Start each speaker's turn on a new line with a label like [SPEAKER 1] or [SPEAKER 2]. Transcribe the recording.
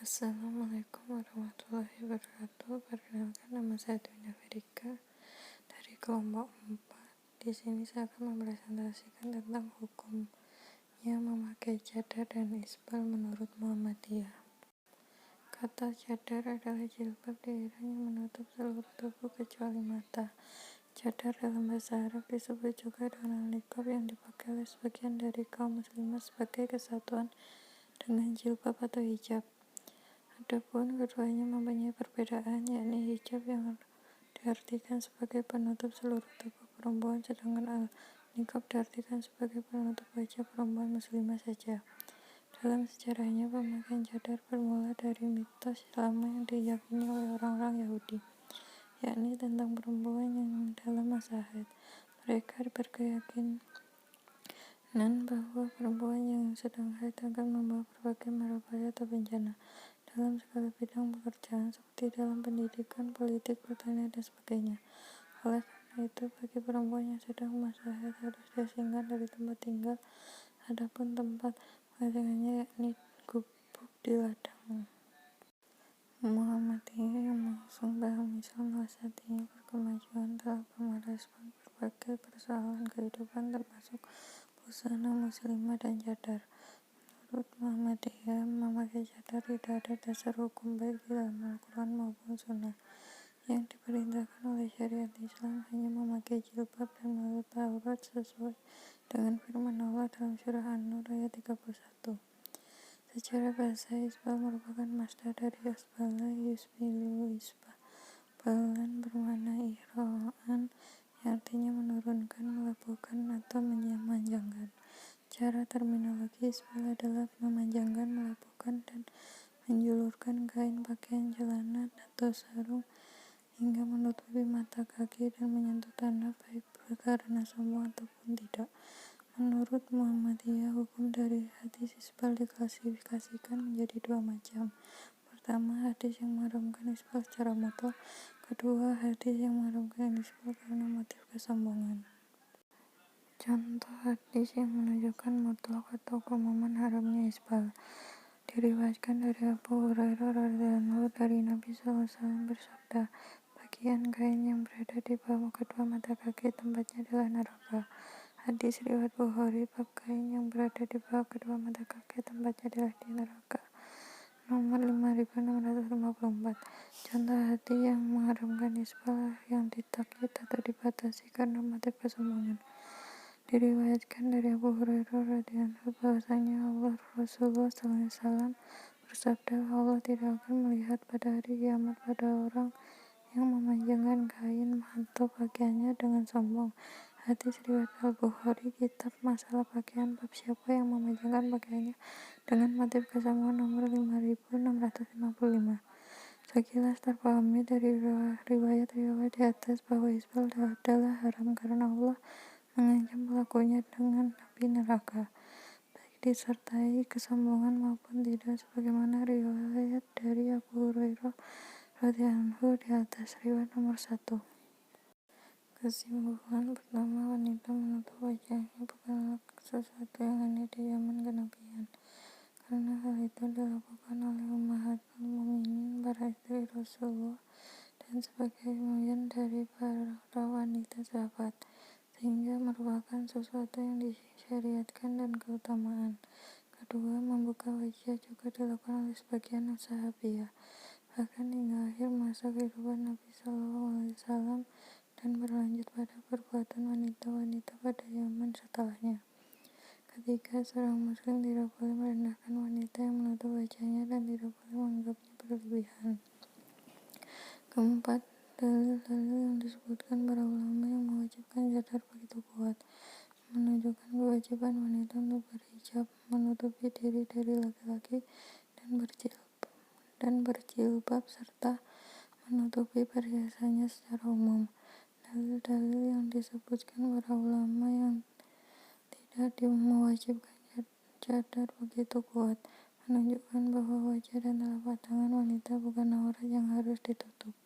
[SPEAKER 1] Assalamualaikum warahmatullahi wabarakatuh. Perkenalkan, nama saya Dunia Verika dari kelompok 4. Di sini saya akan mempresentasikan tentang hukumnya memakai cadar dan isbal menurut Muhammadiyah. Kata cadar adalah jilbab daerah yang menutup seluruh tubuh kecuali mata. Cadar dalam bahasa Arab disebut juga dengan niqab yang dipakai oleh sebagian dari kaum muslimah sebagai kesatuan dengan jilbab atau hijab. Adapun keduanya mempunyai perbedaan, yakni hijab yang diartikan sebagai penutup seluruh tubuh perempuan, sedangkan al-niqab diartikan sebagai penutup wajah perempuan muslimah saja. Dalam sejarahnya, pemakaian cadar bermula dari mitos lama yang diyakini oleh orang-orang Yahudi, yakni tentang perempuan yang dalam masa haid. Mereka berkeyakinan bahwa perempuan yang sedang haid akan membawa berbagai mara bahaya atau bencana dalam segala bidang pekerjaan seperti dalam pendidikan, politik, pertanian, dan sebagainya. Oleh karena itu, bagi perempuan yang sedang masa haid harus diasingkan dari tempat tinggal, adapun tempat pengasingannya yakni gubuk di ladang. Muhammadiyah yang mengusung paham Islam wasatiyah berkemajuan telah merespon berbagai persoalan kehidupan termasuk busana muslimah dan cadar. Menurut Muhammadiyah, memakai cadar tidak ada dasar hukum baik di dalam Al-Quran maupun Sunnah. Yang diperintahkan oleh syariat Islam hanya memakai jilbab dan menutup aurat sesuai dengan firman Allah dalam surah An-Nur ayat 31. Secara bahasa, isbal merupakan masdar dari asbala yusbilu isbalan bermakna ihra'an, yang artinya menurunkan, melepuhkan, atau memanjangkan. Cara terminologi isbal adalah memanjangkan, melepuhkan, dan menjulurkan kain, pakaian, celana, atau sarung hingga menutupi mata, kaki, dan menyentuh tanah baik karena sombong ataupun tidak. Menurut Muhammadiyah, hukum dari hadis isbal diklasifikasikan menjadi dua macam. Pertama, hadis yang mengharamkan isbal secara mutlak. Kedua, hadis yang mengharamkan isbal karena motif kesombongan. Contoh hadis yang menunjukkan mutlak atau keumuman haramnya isbal diriwayatkan dari Abu Hurairah radhiyallahu dari Nabi SAW bersabda, bagian kain yang berada di bawah kedua mata kaki tempatnya adalah neraka. Hadis riwayat Bukhari, bab kain yang berada di bawah kedua mata kaki tempatnya adalah di neraka, nomor 5654. Contoh hadis yang mengharamkan isbal yang ditakyid atau dibatasi karena motif kesombongan diriwayatkan dari Abu Hurairah radhiyallahu bahwasanya Rasulullah SAW bersabda, Allah tidak akan melihat pada hari kiamat pada orang yang memanjangkan kain atau pakaiannya dengan sombong. Hadis riwayat Al-Bukhari, kitab masalah pakaian, bab siapa yang memanjangkan pakaiannya dengan motif kesombongan, nomor 5655. Sekilas terpahami dari riwayat-riwayat di atas bahwa isbal adalah haram karena Allah mengancam pelakunya dengan api neraka, baik disertai kesombongan maupun tidak, sebagaimana riwayat dari Abu Hurairah radhiyallahu di atas. Riwayat nomor 1. Kesimpulan pertama, wanita menutup wajahnya bukanlah sesuatu yang aneh di zaman kenabian, karena hal itu dilakukan oleh ummahatul mukminin, para istri Rasulullah, dan sebagian dari para wanita sahabat, sehingga merupakan sesuatu yang disyariatkan dan keutamaan. Kedua, membuka wajah juga dilakukan oleh sebagian sahabiah, bahkan hingga akhir masa kehidupan Nabi SAW, dan berlanjut pada perbuatan wanita-wanita pada zaman setelahnya. Ketiga, seorang muslim tidak boleh merendahkan wanita yang menutup wajahnya dan tidak boleh menganggapnya berlebihan. Keempat, dalil-dalil yang disebutkan para ulama yang mewajibkan cadar begitu kuat, menunjukkan kewajiban wanita untuk berhijab, menutupi diri dari laki-laki, dan berjilbab serta menutupi perhiasannya secara umum. Dalil-dalil yang disebutkan para ulama yang tidak mewajibkan cadar begitu kuat, menunjukkan bahwa wajah dan telapak tangan wanita bukan aurat yang harus ditutup.